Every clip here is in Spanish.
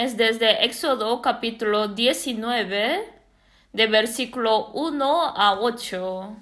lecciones desde Éxodo capítulo 19, de versículo 1 a 8.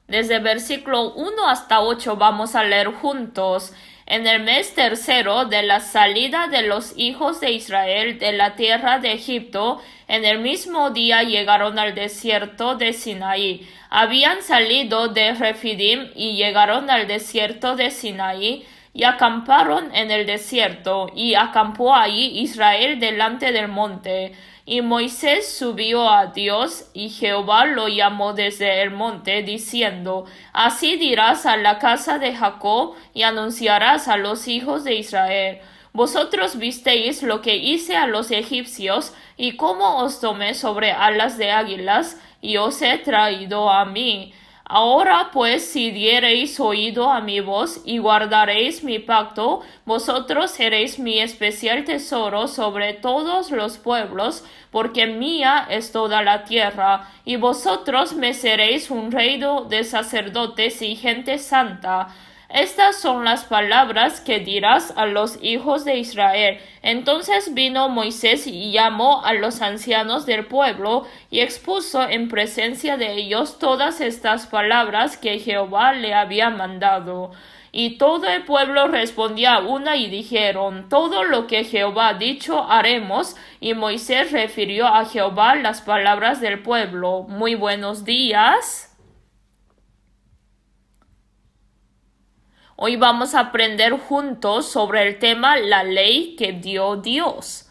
Desde versículo 1 hasta 8 vamos a leer juntos. En el mes tercero de la salida de los hijos de Israel de la tierra de Egipto, en el mismo día llegaron al desierto de Sinaí. Habían salido de Refidim y llegaron al desierto de Sinaí y acamparon en el desierto, y acampó allí Israel delante del monte. Y Moisés subió a Dios, y Jehová lo llamó desde el monte, diciendo: Así dirás a la casa de Jacob, y anunciarás a los hijos de Israel: Vosotros visteis lo que hice a los egipcios, y cómo os tomé sobre alas de águilas, y os he traído a mí. Ahora pues, si diereis oído a mi voz y guardaréis mi pacto, vosotros seréis mi especial tesoro sobre todos los pueblos, porque mía es toda la tierra, y vosotros me seréis un reino de sacerdotes y gente santa. Estas son las palabras que dirás a los hijos de Israel. Entonces vino Moisés y llamó a los ancianos del pueblo y expuso en presencia de ellos todas estas palabras que Jehová le había mandado. Y todo el pueblo respondía a una y dijeron: Todo lo que Jehová ha dicho haremos. Y Moisés refirió a Jehová las palabras del pueblo. Muy buenos días. Hoy vamos a aprender juntos sobre el tema la ley que dio Dios.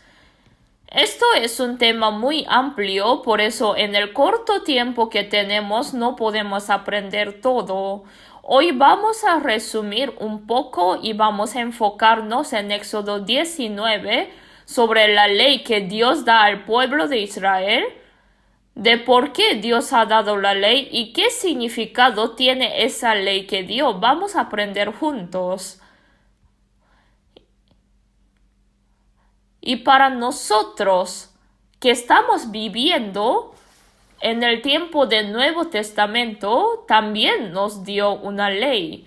Esto es un tema muy amplio, por eso en el corto tiempo que tenemos no podemos aprender todo. Hoy vamos a resumir un poco y vamos a enfocarnos en Éxodo 19 sobre la ley que Dios da al pueblo de Israel, de por qué Dios ha dado la ley y qué significado tiene esa ley que dio. Vamos a aprender juntos. Y para nosotros que estamos viviendo en el tiempo del Nuevo Testamento, también nos dio una ley.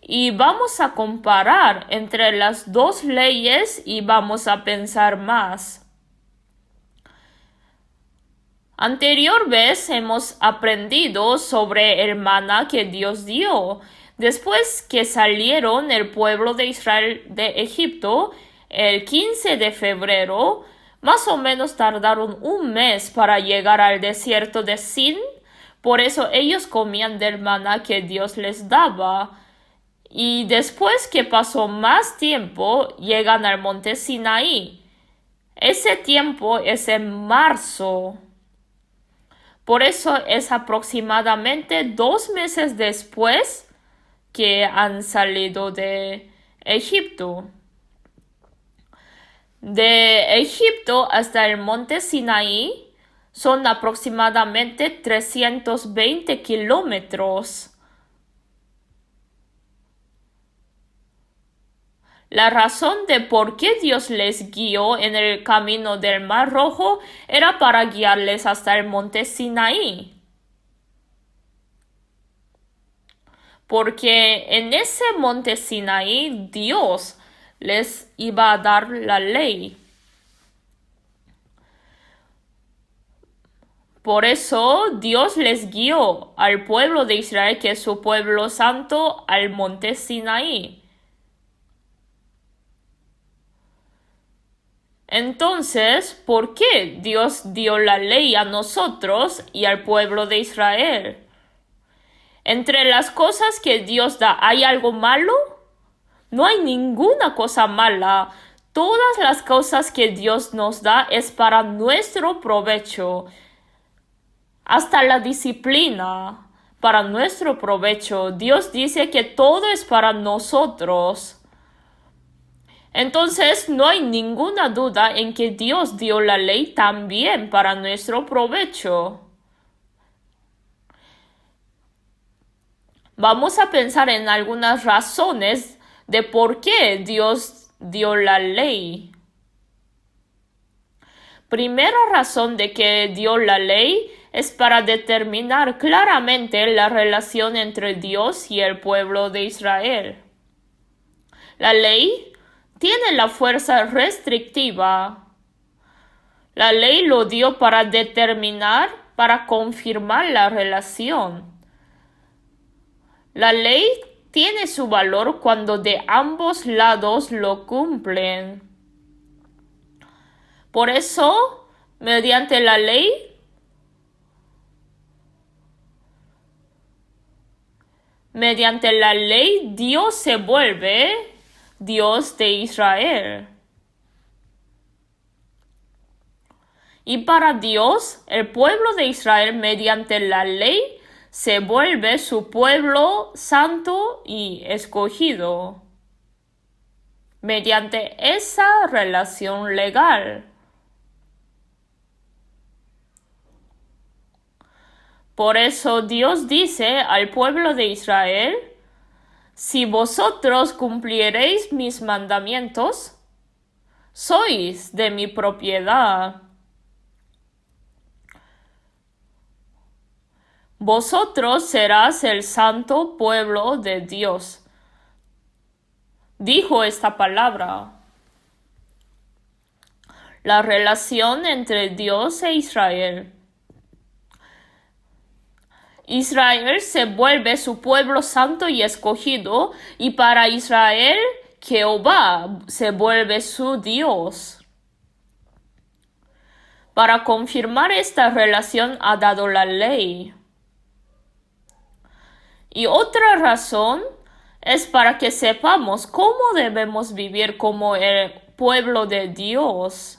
Y vamos a comparar entre las dos leyes y vamos a pensar más. Anterior vez hemos aprendido sobre el maná que Dios dio. Después que salieron el pueblo de Israel de Egipto, el 15 de febrero, más o menos tardaron un mes para llegar al desierto de Sin. Por eso ellos comían del maná que Dios les daba. Y después que pasó más tiempo, llegan al monte Sinaí. Ese tiempo es en marzo. Por eso es aproximadamente 2 meses después que han salido de Egipto. De Egipto hasta el monte Sinaí son aproximadamente 320 kilómetros. La razón de por qué Dios les guió en el camino del Mar Rojo era para guiarles hasta el monte Sinaí. Porque en ese monte Sinaí Dios les iba a dar la ley. Por eso Dios les guió al pueblo de Israel, que es su pueblo santo, al monte Sinaí. Entonces, ¿por qué Dios dio la ley a nosotros y al pueblo de Israel? Entre las cosas que Dios da, ¿hay algo malo? No hay ninguna cosa mala. Todas las cosas que Dios nos da es para nuestro provecho. Hasta la disciplina, para nuestro provecho. Dios dice que todo es para nosotros. Entonces no hay ninguna duda en que Dios dio la ley también para nuestro provecho. Vamos a pensar en algunas razones de por qué Dios dio la ley. Primera razón de que dio la ley es para determinar claramente la relación entre Dios y el pueblo de Israel. La ley tiene la fuerza restrictiva. La ley lo dio para determinar, para confirmar la relación. La ley tiene su valor cuando de ambos lados lo cumplen. Por eso, mediante la ley, Dios se vuelve Dios de Israel. Y para Dios, el pueblo de Israel mediante la ley se vuelve su pueblo santo y escogido. Mediante esa relación legal. Por eso Dios dice al pueblo de Israel, si vosotros cumpliereis mis mandamientos, sois de mi propiedad. Vosotros serás el santo pueblo de Dios. Dijo esta palabra. La relación entre Dios e Israel. Israel se vuelve su pueblo santo y escogido, y para Israel, Jehová se vuelve su Dios. Para confirmar esta relación ha dado la ley. Y otra razón es para que sepamos cómo debemos vivir como el pueblo de Dios.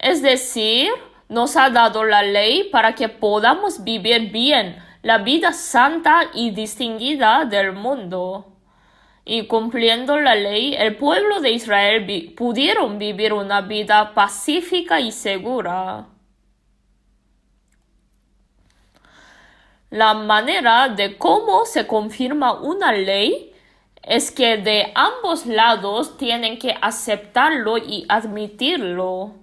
Es decir, nos ha dado la ley para que podamos vivir bien la vida santa y distinguida del mundo. Y cumpliendo la ley, el pueblo de Israel pudieron vivir una vida pacífica y segura. La manera de cómo se confirma una ley es que de ambos lados tienen que aceptarlo y admitirlo.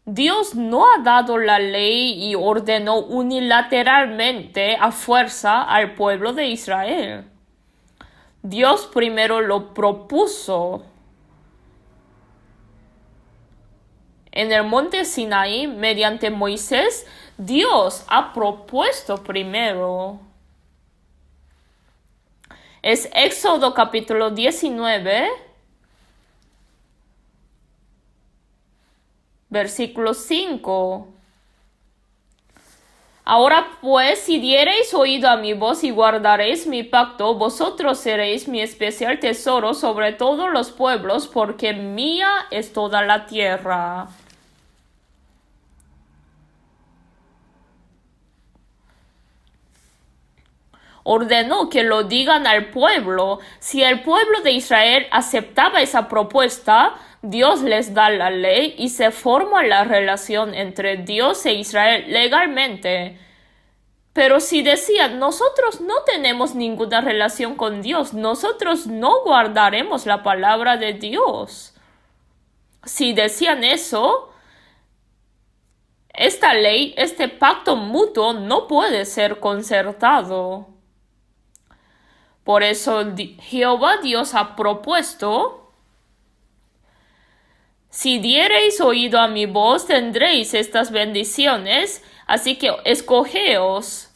Dios no ha dado la ley y ordenó unilateralmente a fuerza al pueblo de Israel. Dios primero lo propuso. En el monte Sinaí, mediante Moisés, Dios ha propuesto primero. Es Éxodo capítulo 19, versículo 5. Ahora pues, si diereis oído a mi voz y guardaréis mi pacto, vosotros seréis mi especial tesoro sobre todos los pueblos, porque mía es toda la tierra. Ordenó que lo digan al pueblo. Si el pueblo de Israel aceptaba esa propuesta, Dios les da la ley y se forma la relación entre Dios e Israel legalmente. Pero si decían, nosotros no tenemos ninguna relación con Dios, nosotros no guardaremos la palabra de Dios. Si decían eso, esta ley, este pacto mutuo no puede ser concertado. Por eso Jehová Dios ha propuesto, si diereis oído a mi voz, tendréis estas bendiciones, así que escogeos.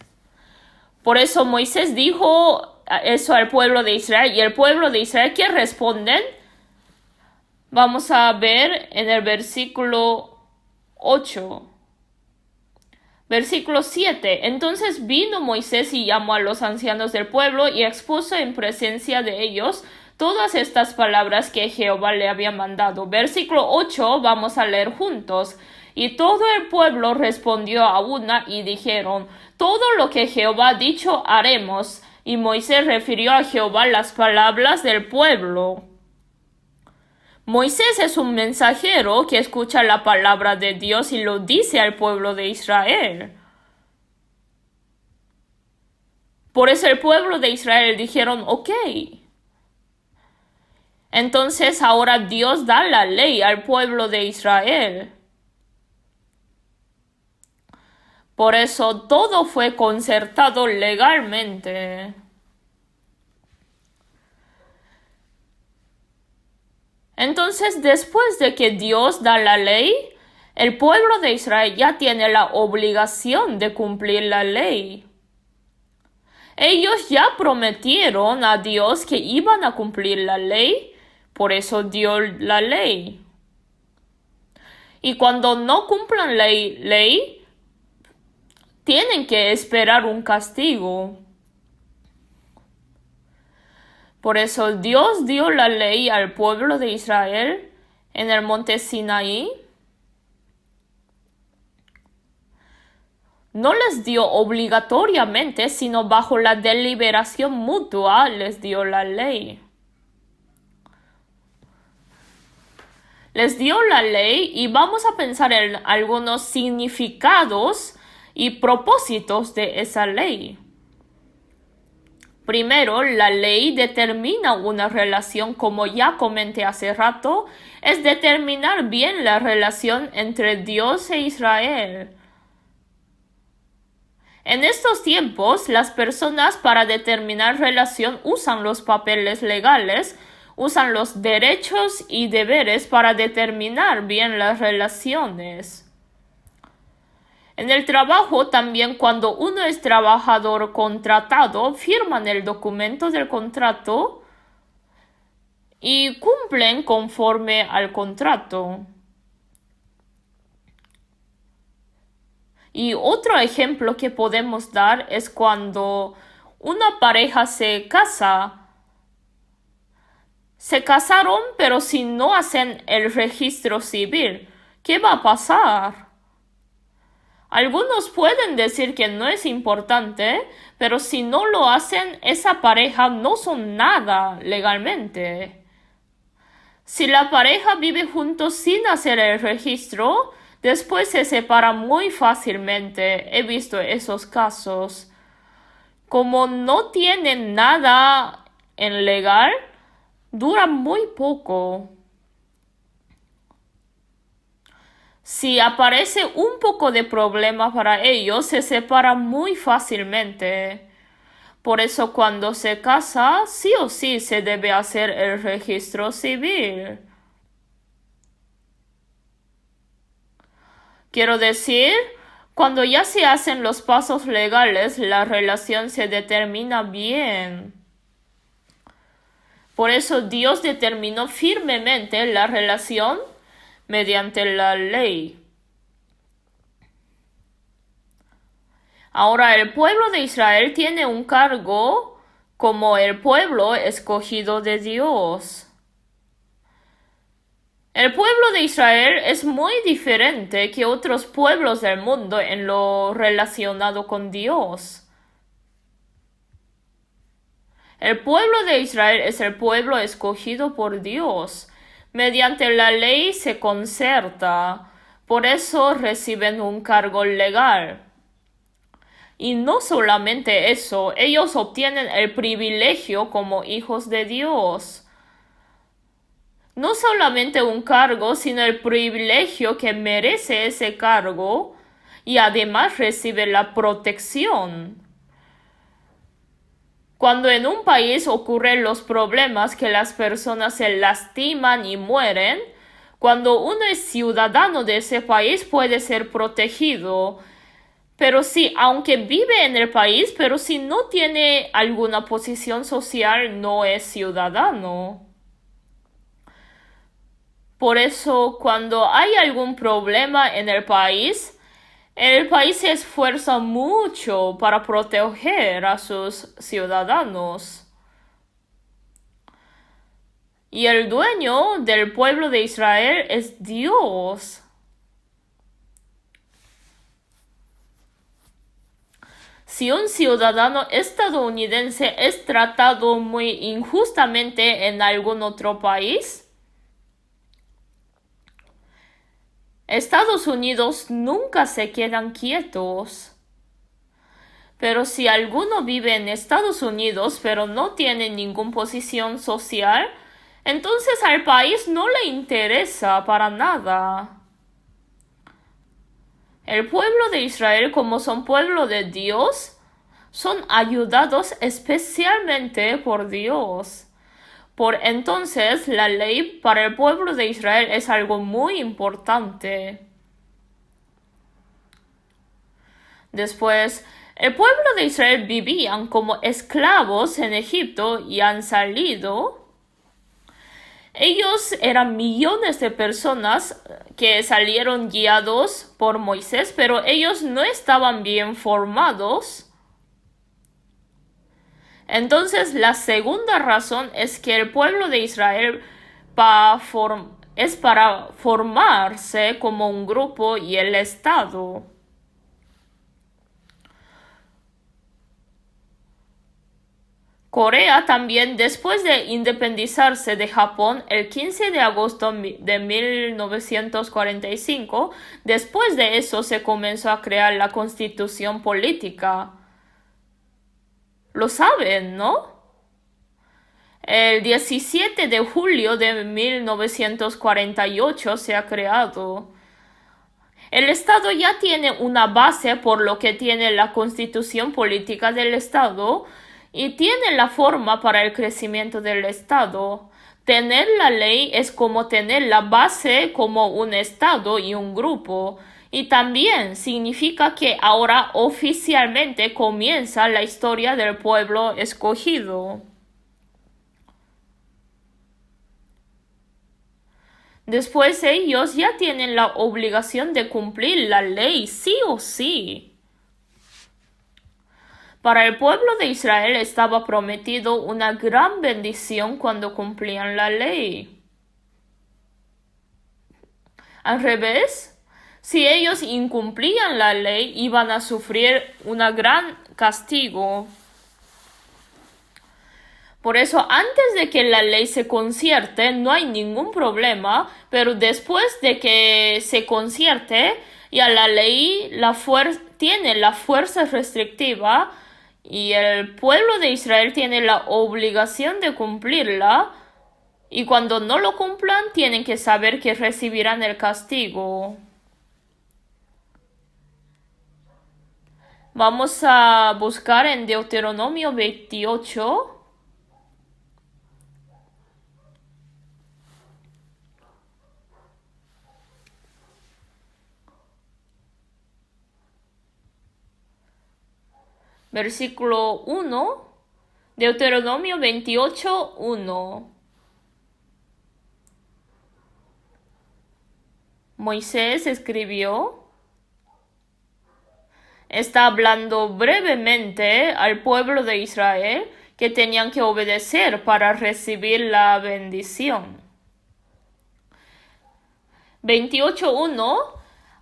Por eso Moisés dijo eso al pueblo de Israel, y el pueblo de Israel, ¿qué responden? Vamos a ver en el versículo 8. Versículo 7. Entonces vino Moisés y llamó a los ancianos del pueblo y expuso en presencia de ellos todas estas palabras que Jehová le había mandado. Versículo 8, vamos a leer juntos. Y todo el pueblo respondió a una y dijeron, todo lo que Jehová ha dicho haremos. Y Moisés refirió a Jehová las palabras del pueblo. Moisés es un mensajero que escucha la palabra de Dios y lo dice al pueblo de Israel. Por eso el pueblo de Israel dijeron, ok. Entonces ahora Dios da la ley al pueblo de Israel. Por eso todo fue concertado legalmente. Entonces, después de que Dios da la ley, el pueblo de Israel ya tiene la obligación de cumplir la ley. Ellos ya prometieron a Dios que iban a cumplir la ley, por eso dio la ley. Y cuando no cumplan la ley, tienen que esperar un castigo. Por eso Dios dio la ley al pueblo de Israel en el monte Sinaí. No les dio obligatoriamente, sino bajo la deliberación mutua les dio la ley. Les dio la ley y vamos a pensar en algunos significados y propósitos de esa ley. Primero, la ley determina una relación, como ya comenté hace rato, es determinar bien la relación entre Dios e Israel. En estos tiempos, las personas para determinar relación usan los papeles legales, usan los derechos y deberes para determinar bien las relaciones. En el trabajo también, cuando uno es trabajador contratado, firman el documento del contrato y cumplen conforme al contrato. Y otro ejemplo que podemos dar es cuando una pareja se casa. Se casaron, pero si no hacen el registro civil, ¿qué va a pasar? Algunos pueden decir que no es importante, pero si no lo hacen, esa pareja no son nada legalmente. Si la pareja vive juntos sin hacer el registro, después se separan muy fácilmente. He visto esos casos. Como no tienen nada en legal, duran muy poco. Si aparece un poco de problema para ellos, se separan muy fácilmente. Por eso cuando se casa, sí o sí se debe hacer el registro civil. Quiero decir, cuando ya se hacen los pasos legales, la relación se determina bien. Por eso Dios determinó firmemente la relación mediante la ley. Ahora el pueblo de Israel tiene un cargo como el pueblo escogido de Dios. El pueblo de Israel es muy diferente que otros pueblos del mundo en lo relacionado con Dios. El pueblo de Israel es el pueblo escogido por Dios. Mediante la ley se concerta, por eso reciben un cargo legal. Y no solamente eso, ellos obtienen el privilegio como hijos de Dios. No solamente un cargo, sino el privilegio que merece ese cargo y además recibe la protección. Cuando en un país ocurren los problemas que las personas se lastiman y mueren, cuando uno es ciudadano de ese país puede ser protegido. Pero si, aunque vive en el país, pero si no tiene alguna posición social, no es ciudadano. Por eso, cuando hay algún problema en el país se esfuerza mucho para proteger a sus ciudadanos. Y el dueño del pueblo de Israel es Dios. Si un ciudadano estadounidense es tratado muy injustamente en algún otro país, Estados Unidos nunca se quedan quietos. Pero si alguno vive en Estados Unidos pero no tiene ninguna posición social, entonces al país no le interesa para nada. El pueblo de Israel, como son pueblo de Dios, son ayudados especialmente por Dios. Por entonces, la ley para el pueblo de Israel es algo muy importante. Después, el pueblo de Israel vivían como esclavos en Egipto y han salido. Ellos eran millones de personas que salieron guiados por Moisés, pero ellos no estaban bien formados. Entonces, la segunda razón es que el pueblo de Israel es para formarse como un grupo y el Estado. Corea también, después de independizarse de Japón el 15 de agosto de 1945, después de eso se comenzó a crear la constitución política. Lo saben, ¿no? El 17 de julio de 1948 se ha creado. El Estado ya tiene una base por lo que tiene la constitución política del Estado y tiene la forma para el crecimiento del Estado. Tener la ley es como tener la base como un Estado y un grupo. Y también significa que ahora oficialmente comienza la historia del pueblo escogido. Después ellos ya tienen la obligación de cumplir la ley, sí o sí. Para el pueblo de Israel estaba prometido una gran bendición cuando cumplían la ley. Al revés, si ellos incumplían la ley, iban a sufrir un gran castigo. Por eso, antes de que la ley se concierte, no hay ningún problema, pero después de que se concierte, ya la ley tiene la fuerza restrictiva y el pueblo de Israel tiene la obligación de cumplirla, y cuando no lo cumplan, tienen que saber que recibirán el castigo. Vamos a buscar en Deuteronomio 28. Versículo 1, Deuteronomio 28, 1. Moisés escribió, está hablando brevemente al pueblo de Israel que tenían que obedecer para recibir la bendición. 28:1.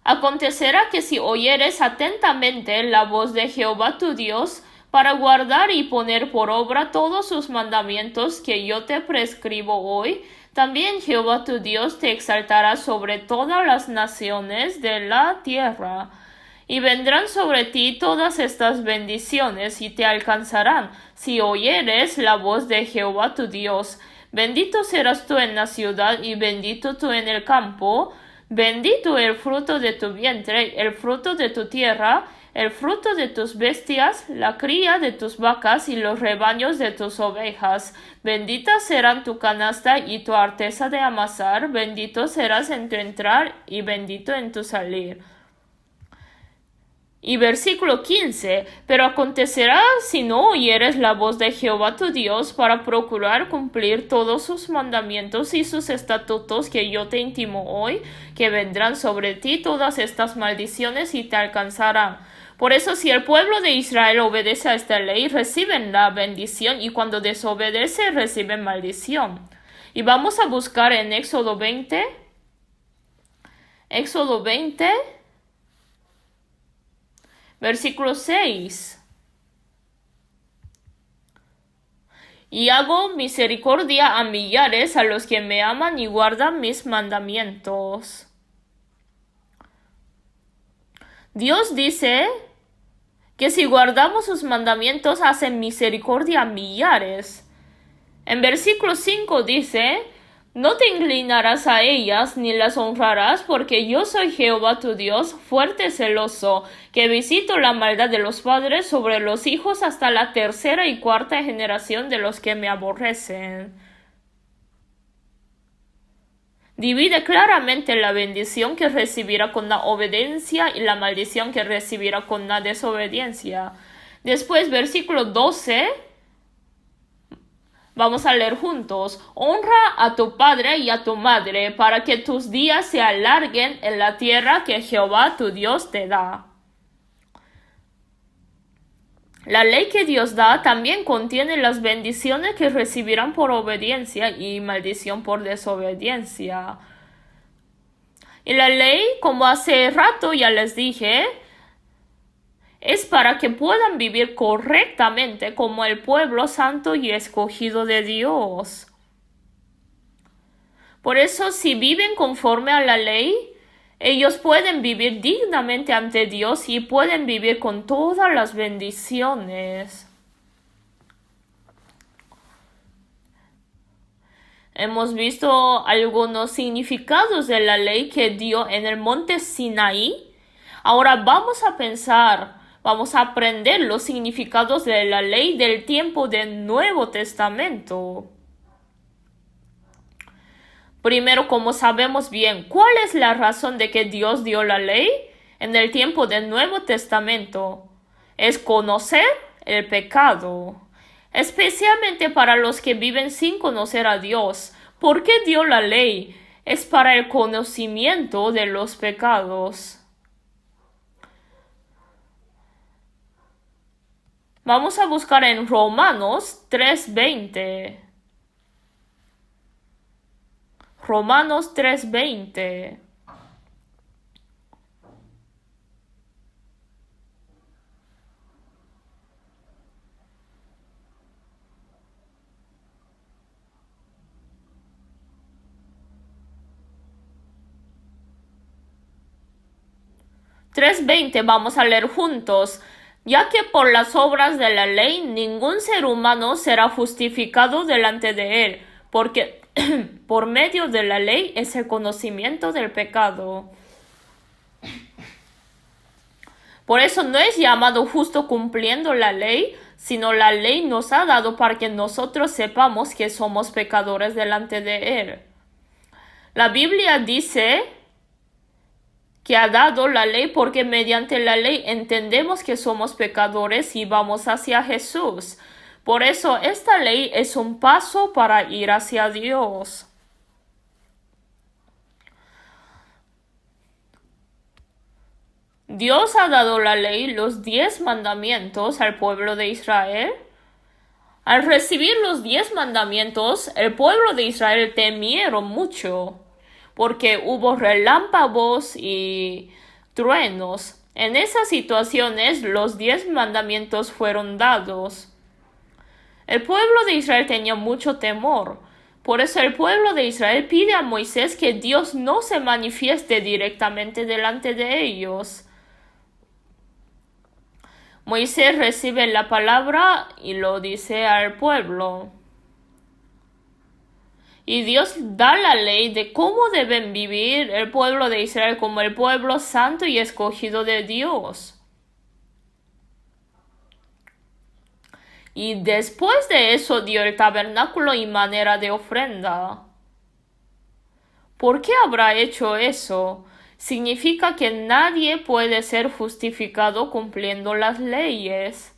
Acontecerá que si oyeres atentamente la voz de Jehová tu Dios, para guardar y poner por obra todos sus mandamientos que yo te prescribo hoy, también Jehová tu Dios te exaltará sobre todas las naciones de la tierra. Y vendrán sobre ti todas estas bendiciones y te alcanzarán, si oyeres la voz de Jehová tu Dios. Bendito serás tú en la ciudad y bendito tú en el campo. Bendito el fruto de tu vientre, el fruto de tu tierra, el fruto de tus bestias, la cría de tus vacas y los rebaños de tus ovejas. Benditas serán tu canasta y tu arteza de amasar, bendito serás en tu entrar y bendito en tu salir. Y versículo 15, pero acontecerá si no oyeres la voz de Jehová tu Dios para procurar cumplir todos sus mandamientos y sus estatutos que yo te intimo hoy, que vendrán sobre ti todas estas maldiciones y te alcanzarán. Por eso si el pueblo de Israel obedece a esta ley, reciben la bendición, y cuando desobedece, reciben maldición. Y vamos a buscar en Éxodo 20. Éxodo 20. Versículo 6. Y hago misericordia a millares a los que me aman y guardan mis mandamientos. Dios dice que si guardamos sus mandamientos, hacen misericordia a millares. En versículo 5 dice, No te inclinarás a ellas ni las honrarás, porque yo soy Jehová tu Dios, fuerte y celoso, que visito la maldad de los padres sobre los hijos hasta la tercera y cuarta generación de los que me aborrecen. Divide claramente la bendición que recibirá con la obediencia y la maldición que recibirá con la desobediencia. Después, versículo 12. Vamos a leer juntos. Honra a tu padre y a tu madre, para que tus días se alarguen en la tierra que Jehová tu Dios te da. La ley que Dios da también contiene las bendiciones que recibirán por obediencia y maldición por desobediencia. Y la ley, como hace rato ya les dije, es para que puedan vivir correctamente como el pueblo santo y escogido de Dios. Por eso, si viven conforme a la ley, ellos pueden vivir dignamente ante Dios y pueden vivir con todas las bendiciones. Hemos visto algunos significados de la ley que dio en el monte Sinaí. Ahora vamos a aprender los significados de la ley del tiempo del Nuevo Testamento. Primero, como sabemos bien, ¿cuál es la razón de que Dios dio la ley en el tiempo del Nuevo Testamento? Es conocer el pecado, especialmente para los que viven sin conocer a Dios. ¿Por qué dio la ley? Es para el conocimiento de los pecados. Vamos a buscar en Romanos 3:20. Romanos 3:20. Vamos a leer juntos. Ya que por las obras de la ley ningún ser humano será justificado delante de él, porque por medio de la ley es el conocimiento del pecado. Por eso no es llamado justo cumpliendo la ley, sino la ley nos ha dado para que nosotros sepamos que somos pecadores delante de él. La Biblia dice que ha dado la ley porque mediante la ley entendemos que somos pecadores y vamos hacia Jesús. Por eso esta ley es un paso para ir hacia Dios. Dios ha dado la ley, los 10 mandamientos al pueblo de Israel. Al recibir los 10 mandamientos, el pueblo de Israel temieron mucho, porque hubo relámpagos y truenos. En esas situaciones, los 10 mandamientos fueron dados. El pueblo de Israel tenía mucho temor. Por eso el pueblo de Israel pide a Moisés que Dios no se manifieste directamente delante de ellos. Moisés recibe la palabra y lo dice al pueblo. Y Dios da la ley de cómo deben vivir el pueblo de Israel como el pueblo santo y escogido de Dios. Y después de eso dio el tabernáculo y manera de ofrenda. ¿Por qué habrá hecho eso? Significa que nadie puede ser justificado cumpliendo las leyes.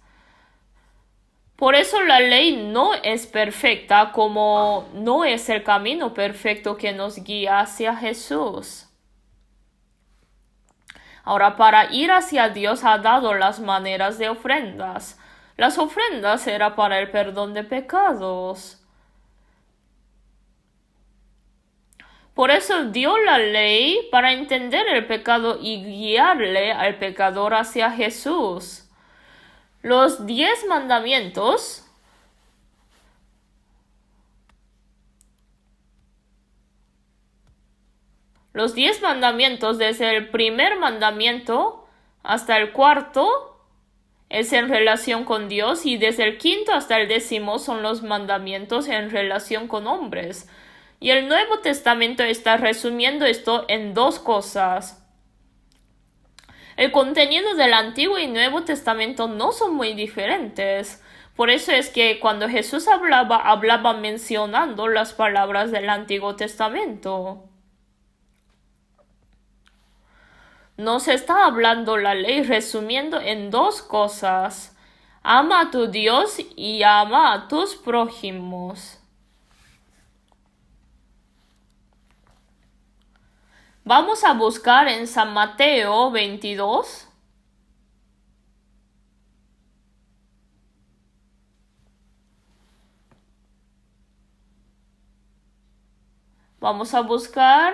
Por eso la ley no es perfecta, como no es el camino perfecto que nos guía hacia Jesús. Ahora, para ir hacia Dios ha dado las maneras de ofrendas. Las ofrendas eran para el perdón de pecados. Por eso dio la ley para entender el pecado y guiarle al pecador hacia Jesús. Los 10 mandamientos desde el primer mandamiento hasta el cuarto es en relación con Dios y desde el quinto hasta el 10º son los mandamientos en relación con hombres. Y el Nuevo Testamento está resumiendo esto en dos cosas. El contenido del Antiguo y Nuevo Testamento no son muy diferentes. Por eso es que cuando Jesús hablaba mencionando las palabras del Antiguo Testamento. Nos está hablando la ley resumiendo en dos cosas. Ama a tu Dios y ama a tus prójimos. Vamos a buscar en San Mateo 22. Vamos a buscar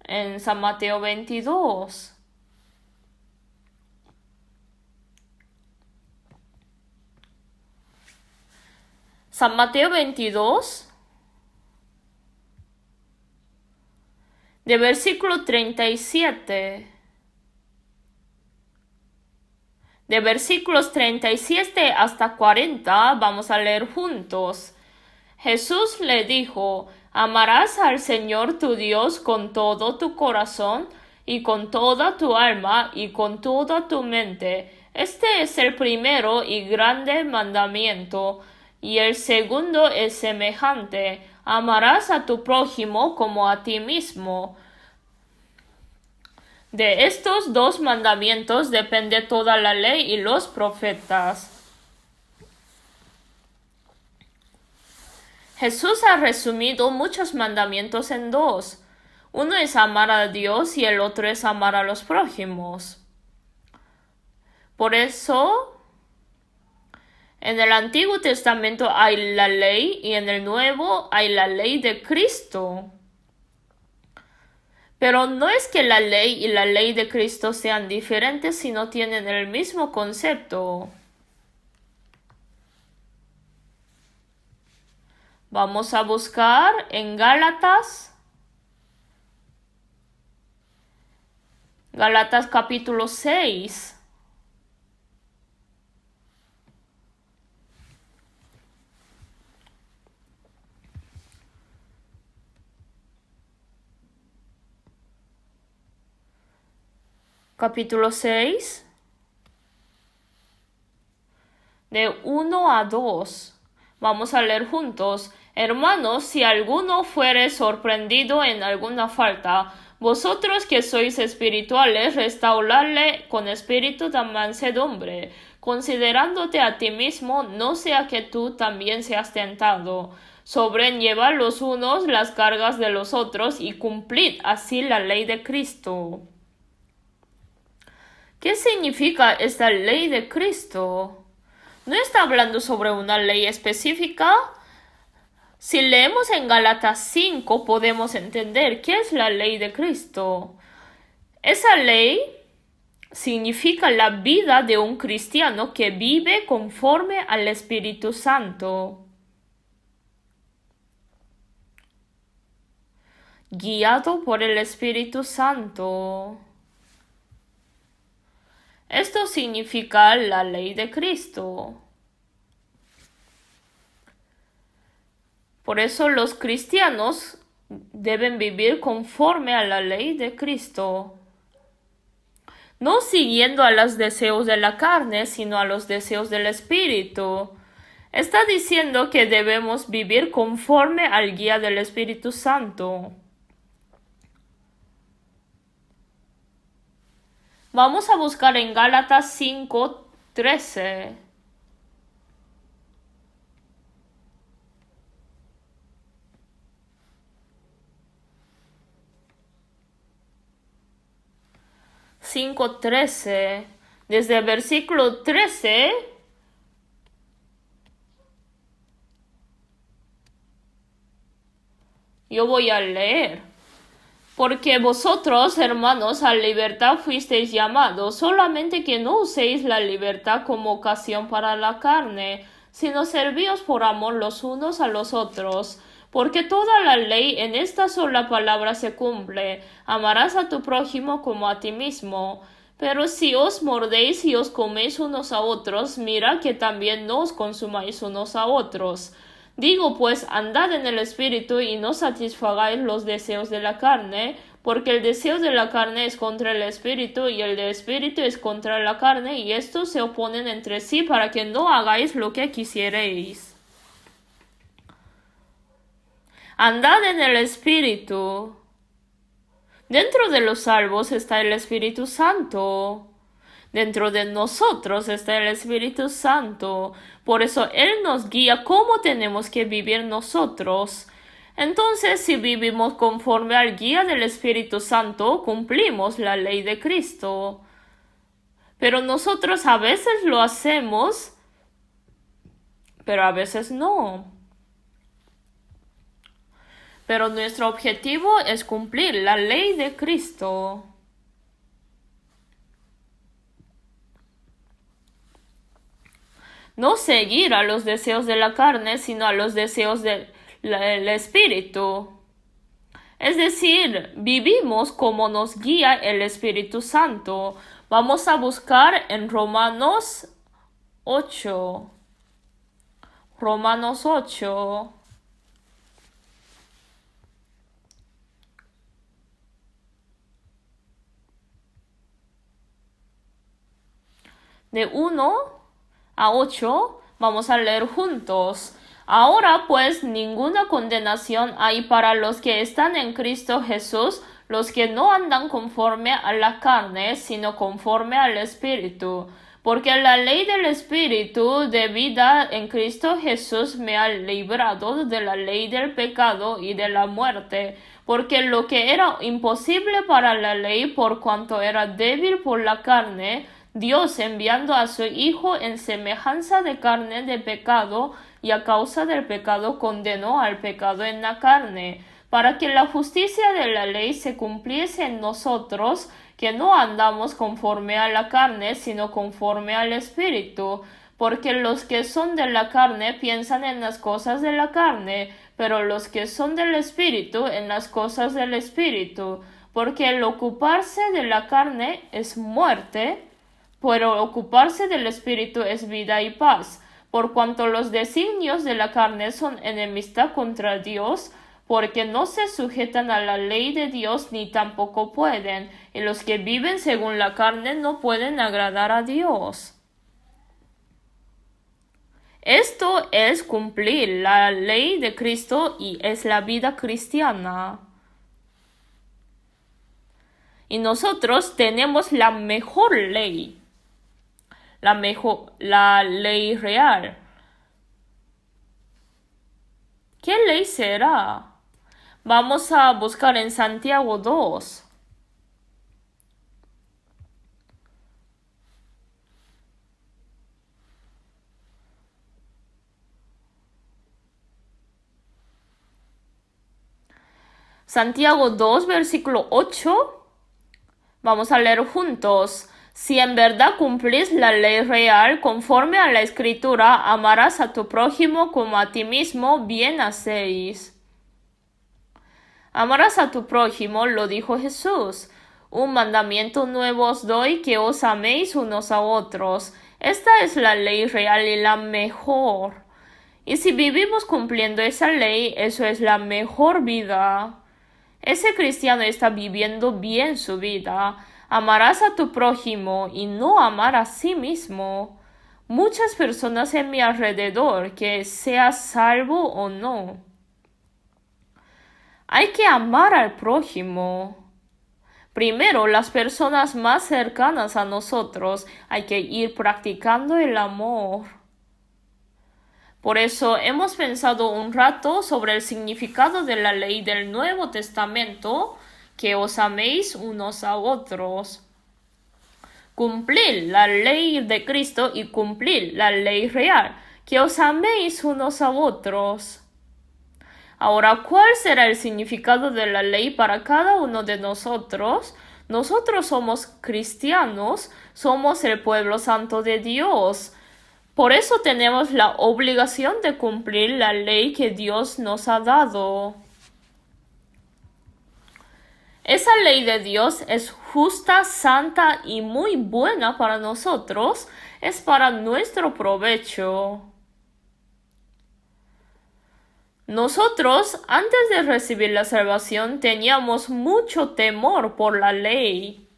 en San Mateo 22. San Mateo 22, de versículo 37. De versículos 37 hasta 40 vamos a leer juntos. Jesús le dijo: amarás al Señor tu Dios con todo tu corazón y con toda tu alma y con toda tu mente. Este es el primero y grande mandamiento, y el segundo es semejante: amarás a tu prójimo como a ti mismo. De estos dos mandamientos depende toda la ley y los profetas. Jesús ha resumido muchos mandamientos en dos. Uno es amar a Dios y el otro es amar a los prójimos. Por eso, en el Antiguo Testamento hay la ley y en el Nuevo hay la ley de Cristo. Pero no es que la ley y la ley de Cristo sean diferentes, sino tienen el mismo concepto. Vamos a buscar en Gálatas. Gálatas capítulo 6. Capítulo 6, de 1 a 2. Vamos a leer juntos. Hermanos, si alguno fuere sorprendido en alguna falta, vosotros que sois espirituales, restauradle con espíritu de mansedumbre, considerándote a ti mismo, no sea que tú también seas tentado. Sobrellevad los unos las cargas de los otros y cumplid así la ley de Cristo. ¿Qué significa esta ley de Cristo? No está hablando sobre una ley específica. Si leemos en Gálatas 5 podemos entender qué es la ley de Cristo. Esa ley significa la vida de un cristiano que vive conforme al Espíritu Santo, guiado por el Espíritu Santo. Esto significa la ley de Cristo. Por eso los cristianos deben vivir conforme a la ley de Cristo, no siguiendo a los deseos de la carne, sino a los deseos del Espíritu. Está diciendo que debemos vivir conforme al guía del Espíritu Santo. Vamos a buscar en Gálatas 5:13. Desde el versículo 13 yo voy a leer. Porque vosotros, hermanos, a libertad fuisteis llamados, solamente que no uséis la libertad como ocasión para la carne, sino servíos por amor los unos a los otros. Porque toda la ley en esta sola palabra se cumple: amarás a tu prójimo como a ti mismo. Pero si os mordéis y os coméis unos a otros, mirad que también no os consumáis unos a otros. Digo pues, andad en el Espíritu y no satisfagáis los deseos de la carne, porque el deseo de la carne es contra el Espíritu y el del Espíritu es contra la carne, y estos se oponen entre sí para que no hagáis lo que quisierais. Andad en el Espíritu. Dentro de los salvos está el Espíritu Santo. Dentro de nosotros está el Espíritu Santo. Por eso Él nos guía cómo tenemos que vivir nosotros. Entonces, si vivimos conforme al guía del Espíritu Santo, cumplimos la ley de Cristo. Pero nosotros a veces lo hacemos, pero a veces no. Pero nuestro objetivo es cumplir la ley de Cristo. No seguir a los deseos de la carne, sino a los deseos del Espíritu. Es decir, vivimos como nos guía el Espíritu Santo. Vamos a buscar en Romanos 8. Romanos 8. De 1 a 8 vamos a leer juntos. Ahora pues ninguna condenación hay para los que están en Cristo Jesús, los que no andan conforme a la carne, sino conforme al Espíritu. Porque la ley del Espíritu de vida en Cristo Jesús me ha librado de la ley del pecado y de la muerte. Porque lo que era imposible para la ley, por cuanto era débil por la carne, Dios, enviando a su Hijo en semejanza de carne de pecado, y a causa del pecado condenó al pecado en la carne, para que la justicia de la ley se cumpliese en nosotros, que no andamos conforme a la carne, sino conforme al Espíritu. Porque los que son de la carne piensan en las cosas de la carne, pero los que son del Espíritu en las cosas del Espíritu. Porque el ocuparse de la carne es muerte, pero ocuparse del Espíritu es vida y paz, por cuanto los designios de la carne son enemistad contra Dios, porque no se sujetan a la ley de Dios ni tampoco pueden, y los que viven según la carne no pueden agradar a Dios. Esto es cumplir la ley de Cristo y es la vida cristiana. Y nosotros tenemos la mejor ley. La ley real. ¿Qué ley será? Vamos a buscar en Santiago 2. Santiago 2, versículo 8. Vamos a leer juntos. Si en verdad cumplís la ley real conforme a la Escritura, amarás a tu prójimo como a ti mismo, bien hacéis. Amarás a tu prójimo, lo dijo Jesús. Un mandamiento nuevo os doy, que os améis unos a otros. Esta es la ley real y la mejor. Y si vivimos cumpliendo esa ley, eso es la mejor vida. Ese cristiano está viviendo bien su vida. Amarás a tu prójimo y no amar a sí mismo. Muchas personas en mi alrededor, que sea salvo o no. Hay que amar al prójimo. Primero, las personas más cercanas a nosotros, hay que ir practicando el amor. Por eso hemos pensado un rato sobre el significado de la ley del Nuevo Testamento, que os améis unos a otros. Cumplir la ley de Cristo y cumplir la ley real, que os améis unos a otros. Ahora, ¿cuál será el significado de la ley para cada uno de nosotros? Nosotros somos cristianos, somos el pueblo santo de Dios. Por eso tenemos la obligación de cumplir la ley que Dios nos ha dado. Esa ley de Dios es justa, santa y muy buena para nosotros, es para nuestro provecho. Nosotros, antes de recibir la salvación, teníamos mucho temor por la ley.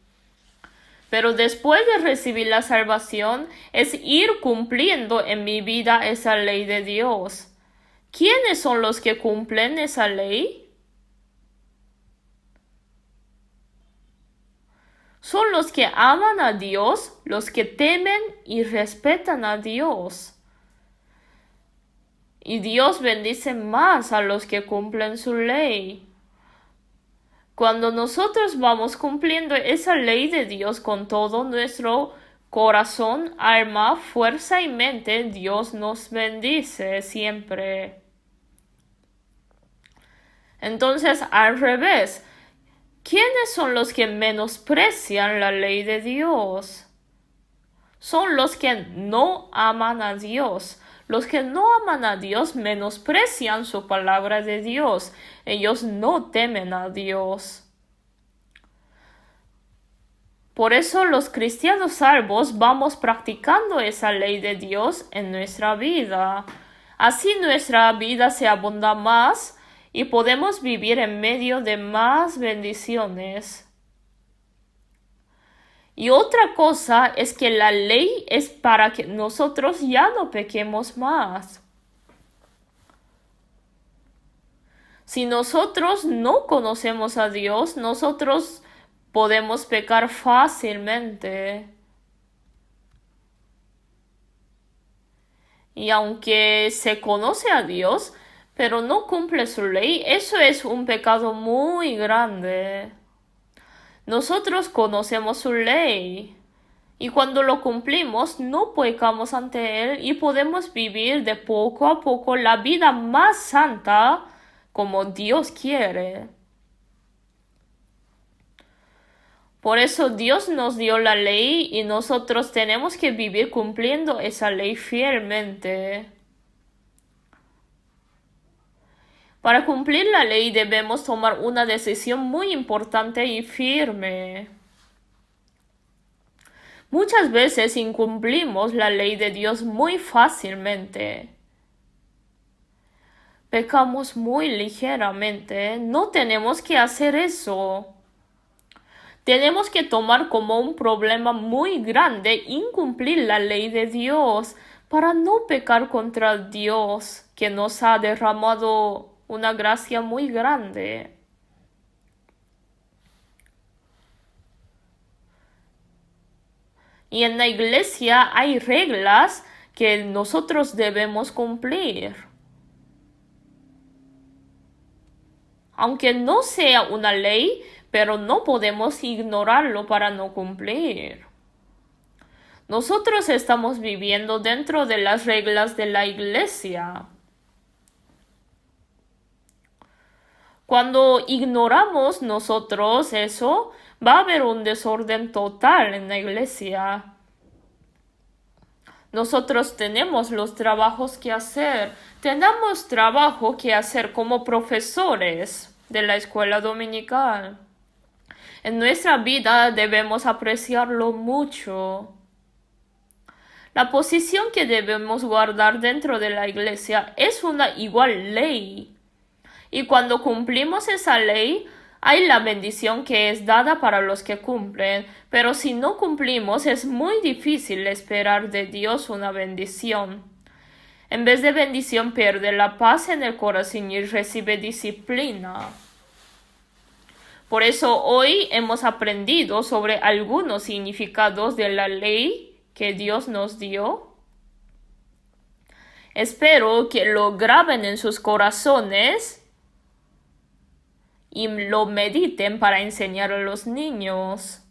Pero después de recibir la salvación, es ir cumpliendo en mi vida esa ley de Dios. ¿Quiénes son los que cumplen esa ley? Son los que aman a Dios, los que temen y respetan a Dios. Y Dios bendice más a los que cumplen su ley. Cuando nosotros vamos cumpliendo esa ley de Dios con todo nuestro corazón, alma, fuerza y mente, Dios nos bendice siempre. Entonces, al revés, ¿quiénes son los que menosprecian la ley de Dios? Son los que no aman a Dios. Los que no aman a Dios menosprecian su palabra de Dios. Ellos no temen a Dios. Por eso los cristianos salvos vamos practicando esa ley de Dios en nuestra vida. Así nuestra vida se abunda más y podemos vivir en medio de más bendiciones. Y otra cosa es que la ley es para que nosotros ya no pequemos más. Si nosotros no conocemos a Dios, nosotros podemos pecar fácilmente. Y aunque se conoce a Dios, pero no cumple su ley, eso es un pecado muy grande. Nosotros conocemos su ley y cuando lo cumplimos no pecamos ante Él y podemos vivir de poco a poco la vida más santa como Dios quiere. Por eso Dios nos dio la ley y nosotros tenemos que vivir cumpliendo esa ley fielmente. Para cumplir la ley debemos tomar una decisión muy importante y firme. Muchas veces incumplimos la ley de Dios muy fácilmente. Pecamos muy ligeramente. No tenemos que hacer eso. Tenemos que tomar como un problema muy grande incumplir la ley de Dios para no pecar contra Dios, que nos ha derramado una gracia muy grande. Y en la iglesia hay reglas que nosotros debemos cumplir. Aunque no sea una ley, pero no podemos ignorarlo para no cumplir. Nosotros estamos viviendo dentro de las reglas de la iglesia. Cuando ignoramos nosotros eso, va a haber un desorden total en la iglesia. Nosotros tenemos los trabajos que hacer. Tenemos trabajo que hacer como profesores de la escuela dominical. En nuestra vida debemos apreciarlo mucho. La posición que debemos guardar dentro de la iglesia es una igual ley. Y cuando cumplimos esa ley, hay la bendición que es dada para los que cumplen, pero si no cumplimos es muy difícil esperar de Dios una bendición. En vez de bendición pierde la paz en el corazón y recibe disciplina. Por eso hoy hemos aprendido sobre algunos significados de la ley que Dios nos dio. Espero que lo graben en sus corazones y lo mediten para enseñar a los niños.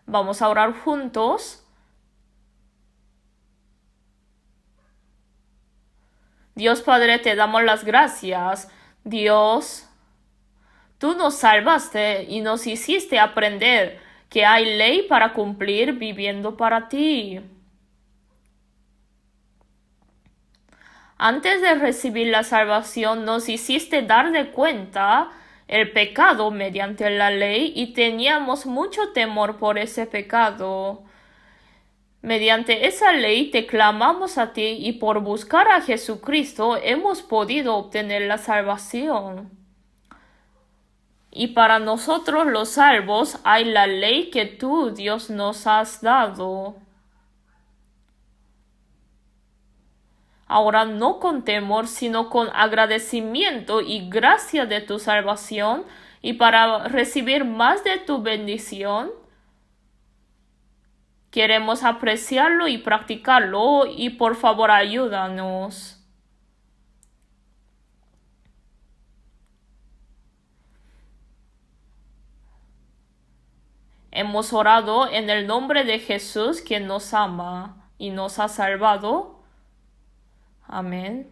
Vamos a orar juntos. Dios Padre, te damos las gracias. Dios, tú nos salvaste y nos hiciste aprender que hay ley para cumplir viviendo para ti. Antes de recibir la salvación nos hiciste dar de cuenta el pecado mediante la ley y teníamos mucho temor por ese pecado. Mediante esa ley te clamamos a ti y por buscar a Jesucristo hemos podido obtener la salvación. Y para nosotros los salvos hay la ley que tú, Dios, nos has dado. Ahora no con temor, sino con agradecimiento y gracia de tu salvación, y para recibir más de tu bendición, queremos apreciarlo y practicarlo, y por favor ayúdanos. Hemos orado en el nombre de Jesús, quien nos ama y nos ha salvado. Amén.